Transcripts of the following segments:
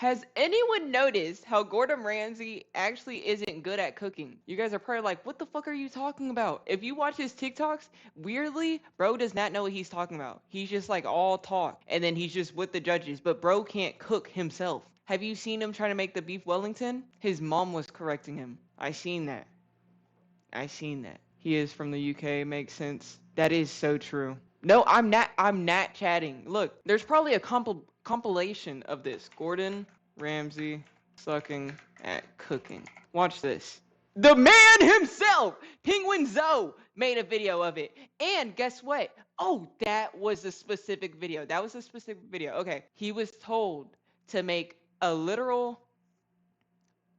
Has anyone noticed how Gordon Ramsay actually isn't good at cooking? You guys are probably like, what the fuck are you talking about? If you watch his TikToks, weirdly, bro does not know what he's talking about. He's just like all talk, and then he's just with the judges, but bro can't cook himself. Have you seen him trying to make the beef Wellington? His mom was correcting him. I seen that. He is from the UK, makes sense. That is so true. No, I'm not chatting. Look, there's probably a compilation of this. Gordon Ramsay sucking at cooking. Watch this. The man himself, Penguin Zoe, made a video of it. And guess what? Oh, that was a specific video. Okay. He was told to make a literal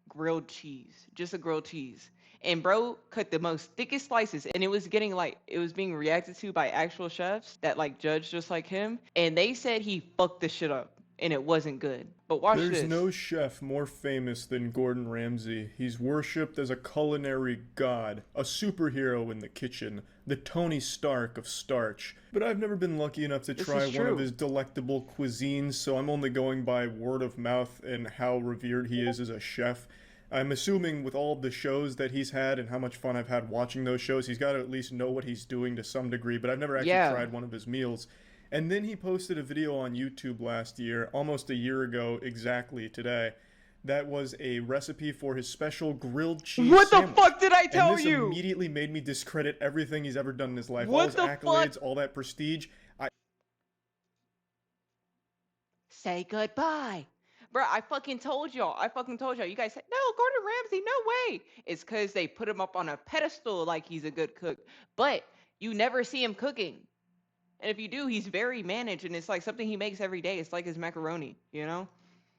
grilled cheese. Just a grilled cheese. And bro cut the most thickest slices, and it was being reacted to by actual chefs that like judge just like him, and they said he fucked the shit up and it wasn't good. But watch this. There's no chef more famous than Gordon Ramsay. He's worshipped as a culinary god, a superhero in the kitchen, the Tony Stark of starch. But I've never been lucky enough to try one of his delectable cuisines, so I'm only going by word of mouth and how revered he is as a chef. I'm assuming with all of the shows that he's had and how much fun I've had watching those shows, he's got to at least know what he's doing to some degree, but I've never actually tried one of his meals. And then he posted a video on YouTube last year, almost a year ago exactly today, that was a recipe for his special grilled cheese sandwich. The fuck did I tell you? And this immediately made me discredit everything he's ever done in his life. All his accolades, all that prestige. Say goodbye. Bro, I fucking told y'all. You guys said, no, Gordon Ramsay, no way. It's because they put him up on a pedestal like he's a good cook. But you never see him cooking. And if you do, he's very managed, and it's like something he makes every day. It's like his macaroni, you know?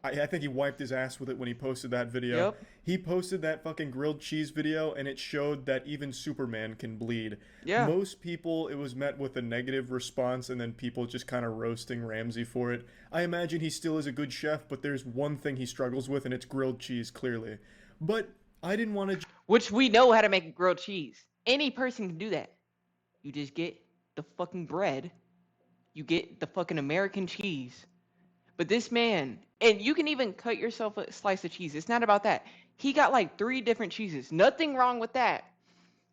I think he wiped his ass with it when he posted that video. Yep. He posted that fucking grilled cheese video, and it showed that even Superman can bleed. Yeah. Most people, it was met with a negative response, and then people just kind of roasting Ramsay for it. I imagine he still is a good chef, but there's one thing he struggles with, and it's grilled cheese, clearly. But I didn't want to... Which we know how to make grilled cheese. Any person can do that. You just get the fucking bread. You get the fucking American cheese. But this man, and you can even cut yourself a slice of cheese. It's not about that. He got like 3 different cheeses. Nothing wrong with that.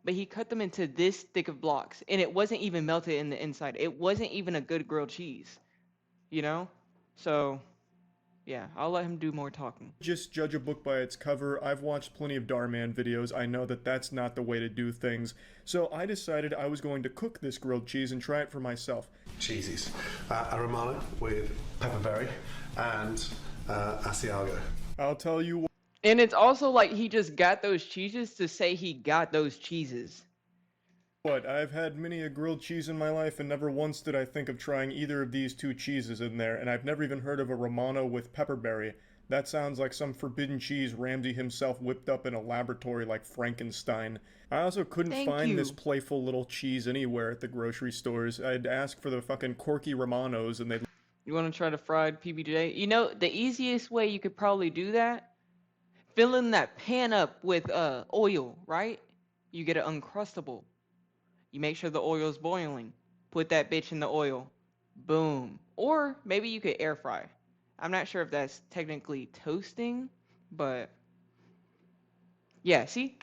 But he cut them into this thick of blocks. And it wasn't even melted in the inside. It wasn't even a good grilled cheese. You know? So, yeah, I'll let him do more talking. Just judge a book by its cover. I've watched plenty of Darman videos. I know that that's not the way to do things. So I decided I was going to cook this grilled cheese and try it for myself. Cheesies. A Romano with pepperberry and Asiago. I'll tell you what. And it's also like he just got those cheeses to say he got those cheeses. What, I've had many a grilled cheese in my life, and never once did I think of trying either of these 2 cheeses in there, and I've never even heard of a Romano with pepperberry. That sounds like some forbidden cheese Ramsay himself whipped up in a laboratory like Frankenstein. I also couldn't find this playful little cheese anywhere at the grocery stores. I'd ask for the fucking Corky Romanos, and they'd... You want to try the fried PBJ? You know, the easiest way you could probably do that, filling that pan up with oil, right? You get it Uncrustable. You make sure the oil's boiling. Put that bitch in the oil. Boom. Or maybe you could air fry. I'm not sure if that's technically toasting, but yeah, see?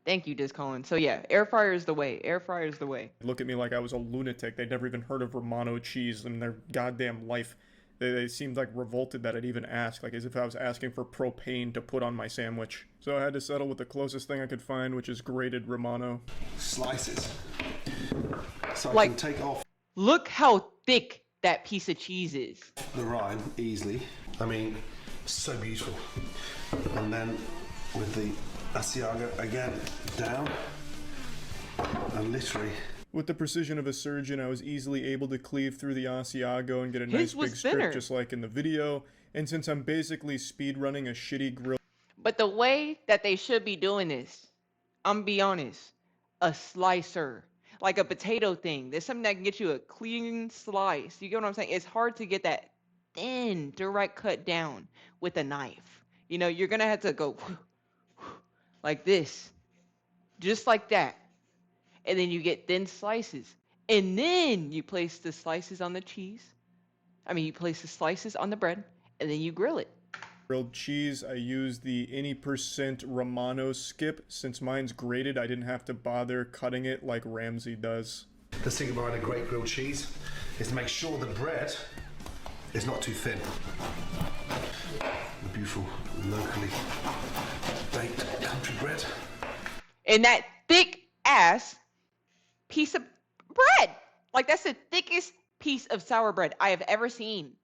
Thank you, Discolin. So yeah, air fryer is the way. Air fryer is the way. Look at me like I was a lunatic. They'd never even heard of Romano cheese in their goddamn life. They seemed like revolted that I'd even ask, like as if I was asking for propane to put on my sandwich. So I had to settle with the closest thing I could find, which is grated Romano. Slices. So like, I can take off. Look how thick that piece of cheese is. The rind easily. I mean, so beautiful. And then with the Asiago again down, and literally. With the precision of a surgeon, I was easily able to cleave through the Asiago and get a nice big strip just like in the video. And since I'm basically speedrunning a shitty grill... But the way that they should be doing this, I'm be honest, a slicer. Like a potato thing. There's something that can get you a clean slice. You get what I'm saying? It's hard to get that thin, direct cut down with a knife. You know, you're going to have to go like this. Just like that. And then you get thin slices. And then you place the slices on the cheese. You place the slices on the bread. And then you grill it. Grilled cheese, I use the any percent Romano skip. Since mine's grated, I didn't have to bother cutting it like Ramsay does. The thing about a great grilled cheese is to make sure the bread is not too thin. The beautiful, locally baked country bread. And that thick ass piece of bread. Like, that's the thickest piece of sour bread I have ever seen.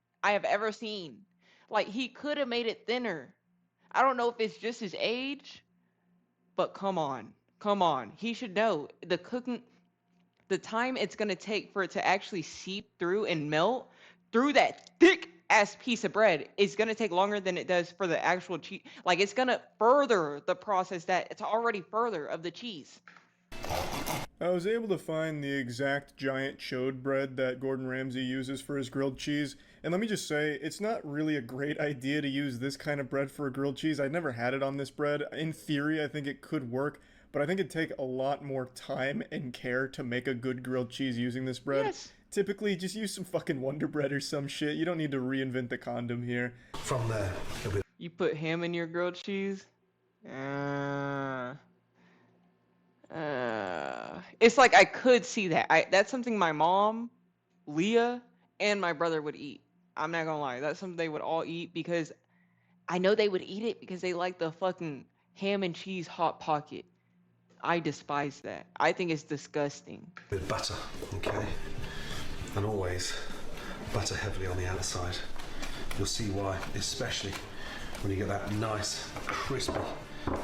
Like, he could have made it thinner. I don't know if it's just his age, but come on. He should know the time it's going to take for it to actually seep through and melt through that thick ass piece of bread is going to take longer than it does for the actual cheese. Like, it's going to further the process that it's already further of the cheese. I was able to find the exact giant chode bread that Gordon Ramsay uses for his grilled cheese, and let me just say, it's not really a great idea to use this kind of bread for a grilled cheese. I'd never had it on this bread. In theory, I think it could work, but I think it'd take a lot more time and care to make a good grilled cheese using this bread. Yes. Typically, just use some fucking Wonder Bread or some shit. You don't need to reinvent the condom here. From there, You put ham in your grilled cheese? It's like I could see that. That's something my mom, Leah, and my brother would eat. I'm not gonna lie. That's something they would all eat because I know they would eat it because they like the fucking ham and cheese hot pocket. I despise that. I think it's disgusting. with butter, okay? And always butter heavily on the outside. You'll see why, especially when you get that nice, crispy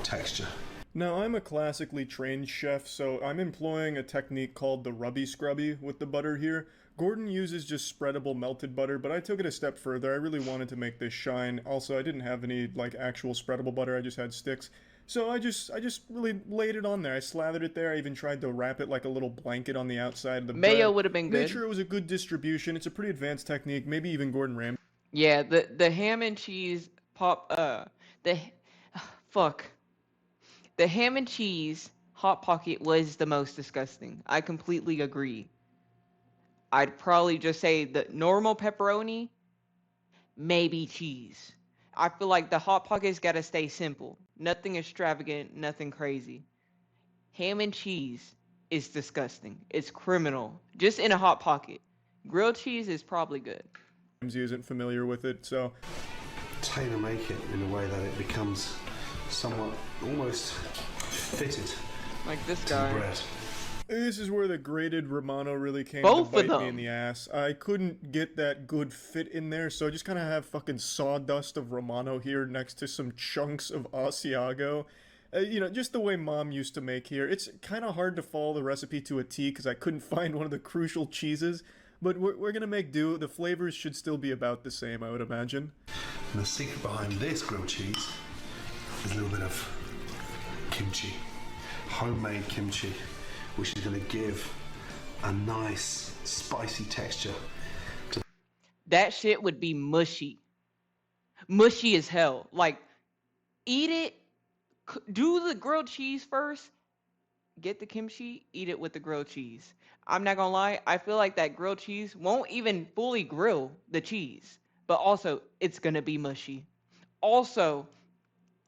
texture. Now, I'm a classically trained chef, so I'm employing a technique called the rubby scrubby with the butter here. Gordon uses just spreadable melted butter, but I took it a step further. I really wanted to make this shine. Also, I didn't have any like actual spreadable butter, I just had sticks. So I just really laid it on there. I slathered it there. I even tried to wrap it like a little blanket on the outside of the bread. Mayo would have been good. Made sure it was a good distribution. It's a pretty advanced technique. Maybe even Gordon Ramsay. Yeah, the ham and cheese the ham and cheese hot pocket was the most disgusting. I completely agree. I'd probably just say the normal pepperoni, maybe cheese. I feel like the hot pocket's gotta stay simple. Nothing extravagant, nothing crazy. Ham and cheese is disgusting. It's criminal. Just in a hot pocket. Grilled cheese is probably good. Ramsay isn't familiar with it, so Tailor make it in a way that it becomes somewhat almost fitted Like this to the guy. bread. this is where the grated Romano really came Both to of bite me in them. the ass. I couldn't get that good fit in there, so I just kind of have fucking sawdust of Romano here next to some chunks of Asiago. You know, just the way Mom used to make here. It's kind of hard to follow the recipe to a T because I couldn't find one of the crucial cheeses, but we're gonna make do. The flavors should still be about the same, I would imagine. And the secret behind this grilled cheese is a little bit of kimchi, homemade kimchi, which is going to give a nice spicy texture. That shit would be mushy. Mushy as hell. Like, eat it, do the grilled cheese first, get the kimchi, eat it with the grilled cheese. I'm not gonna lie, I feel like that grilled cheese won't even fully grill the cheese, but also it's gonna be mushy. Also,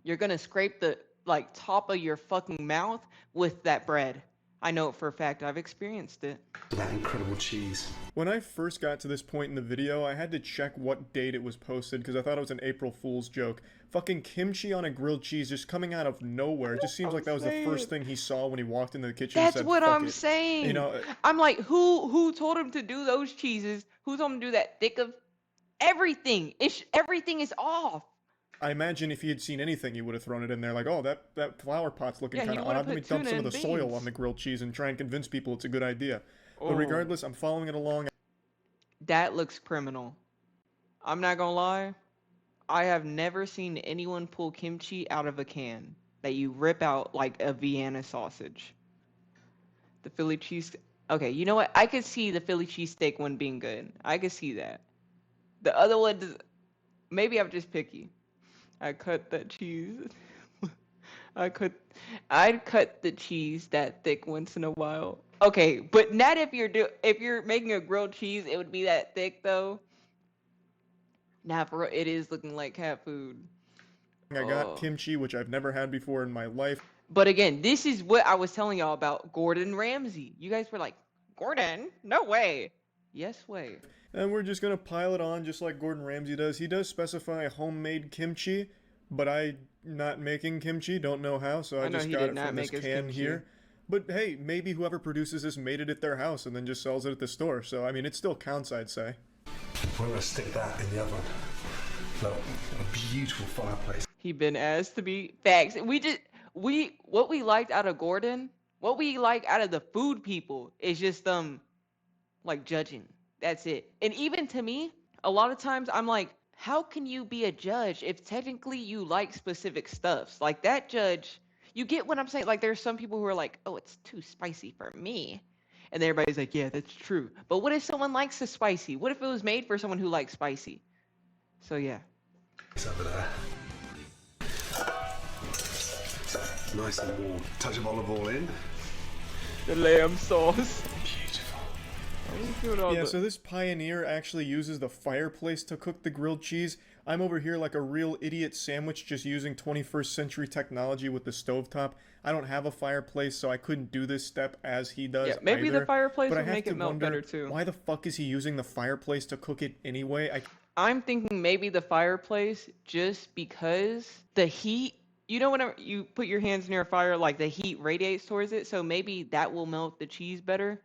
you're gonna scrape the like top of your fucking mouth with that bread. I know it for a fact. I've experienced it. That incredible cheese. When I first got to this point in the video, I had to check what date it was posted because I thought it was an April Fool's joke. Fucking kimchi on a grilled cheese just coming out of nowhere. It just seems like that was the first thing he saw when he walked into the kitchen and That's said, what "Fuck I'm it." saying. You know, I'm like, who told him to do those cheeses? Who told him to do that thick of everything? Everything is off. I imagine if he had seen anything, he would have thrown it in there like, oh, that flower pot's looking Yeah, he kind of would've odd. Let me put dump tuna some of the and soil beans. on the grilled cheese and try and convince people it's a good idea. Oh. But regardless, I'm following it along. That looks criminal. I'm not gonna lie. I have never seen anyone pull kimchi out of a can that you rip out like a Vienna sausage. The Philly cheese. Okay, you know what? I could see the Philly cheesesteak one being good. I could see that. The other one, maybe I'm just picky. I cut that cheese. I'd cut the cheese that thick once in a while. Okay, but not if you're making a grilled cheese, it would be that thick though. Nah, for real, it is looking like cat food. I got kimchi, which I've never had before in my life. But again, this is what I was telling y'all about Gordon Ramsay. You guys were like, Gordon? No way. Yes way. And we're just gonna pile it on just like Gordon Ramsay does. He does specify homemade kimchi, but I'm not making kimchi, don't know how, so I know just he got did it not from this make his can kimchi. here. But hey, maybe whoever produces this made it at their house and then just sells it at the store. So I mean, it still counts, I'd say. We're gonna stick that in the oven. Look, a beautiful fireplace. He been asked to be facts. What we liked out of Gordon, what we like out of the food people is just like judging. That's it. And even to me, a lot of times I'm like, how can you be a judge if technically you like specific stuffs? Like that judge, you get what I'm saying? Like there's some people who are like, oh, it's too spicy for me. And everybody's like, yeah, that's true. But what if someone likes the spicy? What if it was made for someone who likes spicy? So yeah. It's over there. Nice and warm. Touch of olive oil in. The lamb sauce. Yeah, so this Pioneer actually uses the fireplace to cook the grilled cheese. I'm over here like a real idiot sandwich just using 21st century technology with the stovetop. I don't have a fireplace, so I couldn't do this step as he does. Yeah, maybe either. the fireplace But would I have make to it melt wonder, better too. why the fuck is he using the fireplace to cook it anyway? I'm thinking maybe the fireplace just because the heat, you know, whenever you put your hands near a fire, like the heat radiates towards it, so maybe that will melt the cheese better.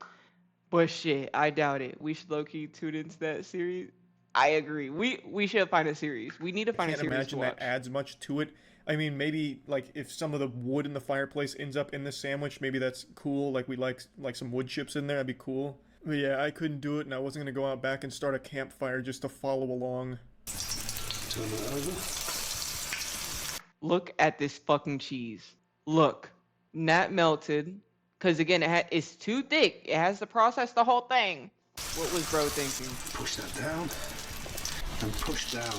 But shit, I doubt it. We should low-key tune into that series. I agree. We should find a series. We need to find a can't series imagine to watch. that adds much to it. I mean, maybe like if some of the wood in the fireplace ends up in the sandwich, maybe that's cool. Like we like some wood chips in there, that'd be cool. But yeah, I couldn't do it, and I wasn't gonna go out back and start a campfire just to follow along. Turn that over. Look at this fucking cheese. Look, not melted. Because again, it's too thick. It has to process the whole thing. What was bro thinking? Push that down and push down.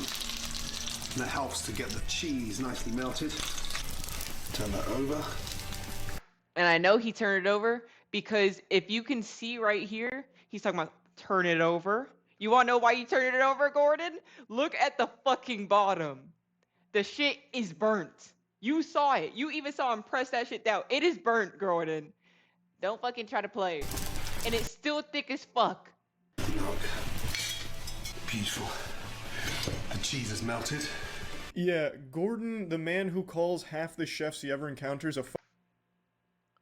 And that helps to get the cheese nicely melted. Turn that over. And I know he turned it over because if you can see right here, he's talking about turn it over. You want to know why you turned it over, Gordon? Look at the fucking bottom. The shit is burnt. You saw it. You even saw him press that shit down. It is burnt, Gordon. Don't fucking try to play. And it's still thick as fuck. Look. Beautiful. The cheese is melted. Yeah, Gordon, the man who calls half the chefs he ever encounters a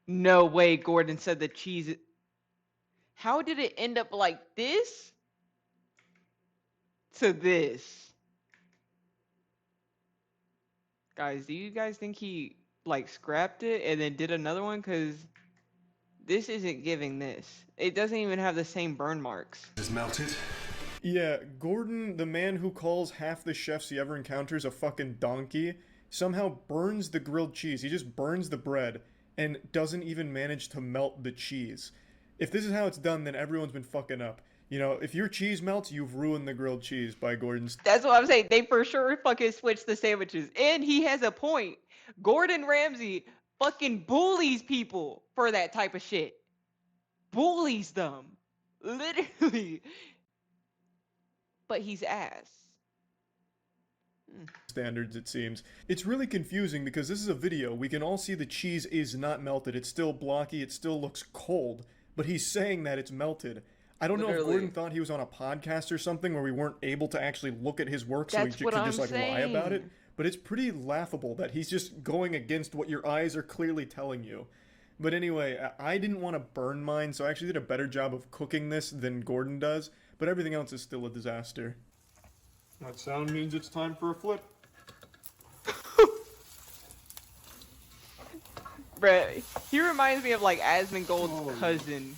No way, Gordon said the cheese. How did it end up like this to this? Guys, do you guys think he like scrapped it and then did another one? Because this isn't giving this. It doesn't even have the same burn marks. It's melted. Yeah, Gordon, the man who calls half the chefs he ever encounters a fucking donkey, somehow burns the grilled cheese. He just burns the bread and doesn't even manage to melt the cheese. If this is how it's done, then everyone's been fucking up. You know, if your cheese melts, you've ruined the grilled cheese by Gordon's. That's what I'm saying. They for sure fucking switched the sandwiches. And he has a point. Gordon Ramsay fucking bullies people for that type of shit. Bullies them. Literally. But he's ass. Standards, it seems. It's really confusing because this is a video. We can all see the cheese is not melted. It's still blocky. It still looks cold. But he's saying that it's melted. I don't know if Gordon thought he was on a podcast or something where we weren't able to actually look at his work, so he could just like lie about it. But it's pretty laughable that he's just going against what your eyes are clearly telling you. But anyway, I didn't want to burn mine, so I actually did a better job of cooking this than Gordon does. But everything else is still a disaster. That sound means it's time for a flip. Bruh, he reminds me of like Asmongold's cousin.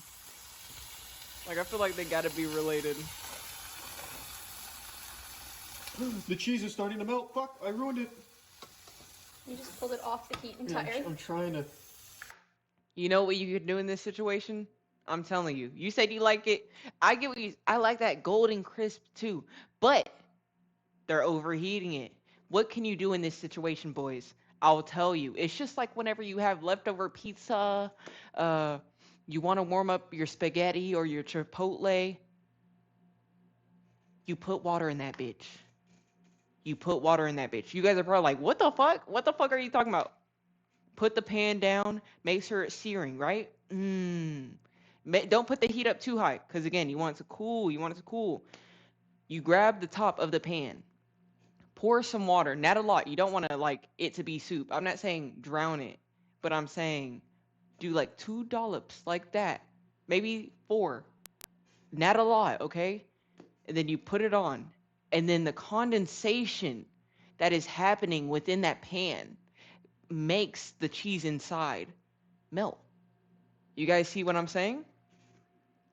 Like I feel like they gotta be related. The cheese is starting to melt. Fuck, I ruined it. You just pulled it off the heat entirely. I'm trying to. You know what you could do in this situation? I'm telling you. You said you like it. I get what you. I like that golden crisp too, but they're overheating it. What can you do in this situation, boys? I'll tell you. It's just like whenever you have leftover pizza, you want to warm up your spaghetti or your chipotle. You put water in that bitch. You put water in that bitch. You guys are probably like, what the fuck? What the fuck are you talking about? Put the pan down. Make sure it's searing, right? Don't put the heat up too high, because again, you want it to cool. You want it to cool. You grab the top of the pan. Pour some water, not a lot. You don't want to like it to be soup. I'm not saying drown it, but I'm saying do like 2 dollops like that. Maybe 4. Not a lot, okay? And then you put it on. And then the condensation that is happening within that pan makes the cheese inside melt. You guys see what I'm saying?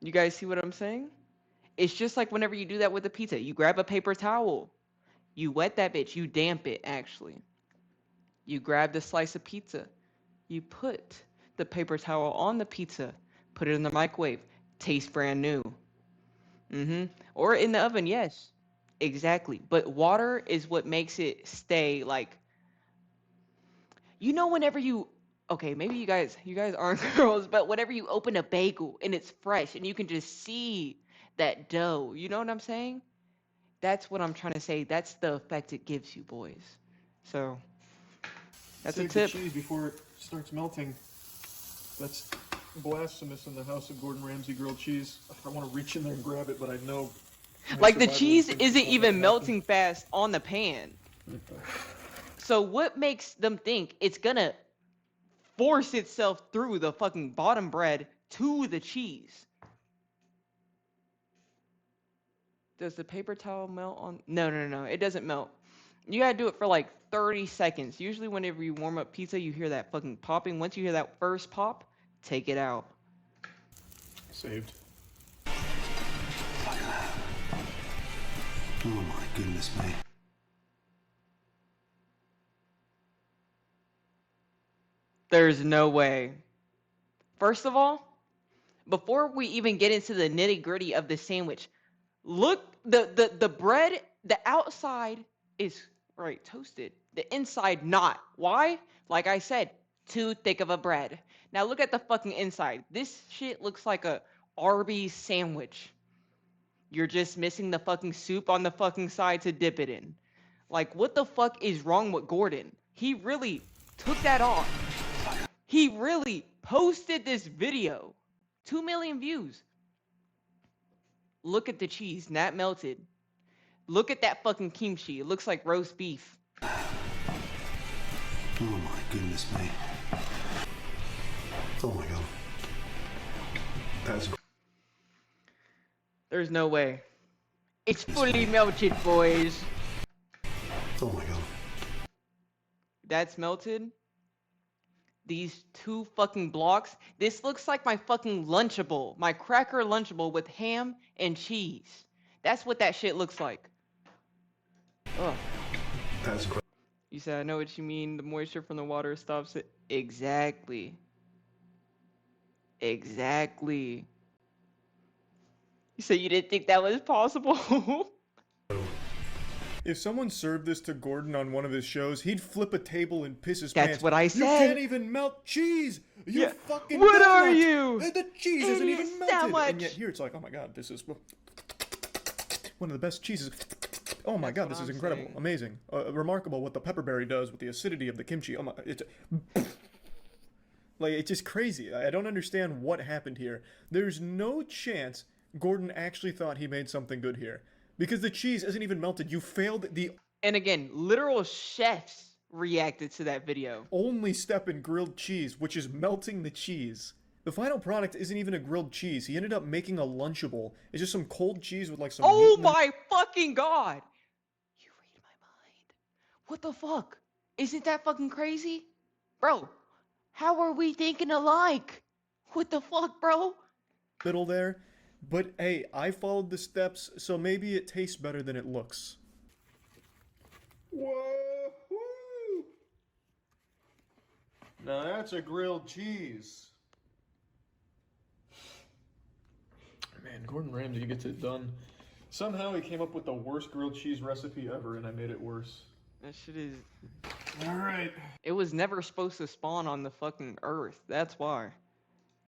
You guys see what I'm saying? It's just like whenever you do that with a pizza. You grab a paper towel. You wet that bitch. You damp it, actually. You grab the slice of pizza. You put the paper towel on the pizza. Put it in the microwave. Tastes brand new. Or in the oven, yes. Exactly. But water is what makes it stay like... You know whenever you... Okay, maybe you guys aren't girls, but whenever you open a bagel and it's fresh and you can just see that dough, you know what I'm saying? That's what I'm trying to say. That's the effect it gives you, boys. So, that's Save a tip. the cheese before it starts melting. That's blasphemous in the house of Gordon Ramsay grilled cheese. I want to reach in there and grab it, but I know... Like, the cheese isn't even melting fast on the pan. So what makes them think it's gonna force itself through the fucking bottom bread to the cheese? Does the paper towel melt on? No. It doesn't melt. You gotta do it for like 30 seconds. Usually whenever you warm up pizza, you hear that fucking popping. Once you hear that first pop, take it out. Saved. Look at that. Oh my goodness me. There's no way. First of all, before we even get into the nitty-gritty of the sandwich, look, the bread, the outside is right toasted, the inside not. Why? Like I said, too thick of a bread. Now look at the fucking inside. This shit looks like a Arby's sandwich. You're just missing the fucking soup on the fucking side to dip it in. Like, what the fuck is wrong with Gordon? He really took that off. He really posted this video. 2 million views. Look at the cheese, not melted. Look at that fucking kimchi. It looks like roast beef. Oh my goodness me. Oh my god. That's... There's no way. It's fully melted, boys. Oh my god. That's melted. These 2 fucking blocks. This looks like my fucking Lunchable. My cracker Lunchable with ham and cheese. That's what that shit looks like. Ugh. That's great. You said, I know what you mean. The moisture from the water stops it. Exactly. Exactly. You said you didn't think that was possible? If someone served this to Gordon on one of his shows, he'd flip a table and piss his That's pants. what I You said. can't even melt cheese! You Yeah. fucking What donut! are you? The cheese It isn't is even that melted! much. And yet here it's like, oh my god, this is one of the best cheeses. Oh my That's god, what this is I'm incredible. saying. Amazing. Remarkable what the pepperberry does with the acidity of the kimchi. Oh my, it's... Like, it's just crazy. I don't understand what happened here. There's no chance Gordon actually thought he made something good here. Because the cheese isn't even melted. You failed the And again, literal chefs reacted to that video. only step in grilled cheese, which is melting the cheese. The final product isn't even a grilled cheese. He ended up making a Lunchable. It's just some cold cheese with like some meat Oh in the- my fucking god! You read my mind. What the fuck? Isn't that fucking crazy? Bro, how are we thinking alike? What the fuck, bro? middle there. But hey, I followed the steps, so maybe it tastes better than it looks. Whoa! Now that's a grilled cheese. Man, Gordon Ramsay gets it done. Somehow he came up with the worst grilled cheese recipe ever, and I made it worse. That shit is... Alright. It was never supposed to spawn on the fucking earth. That's why.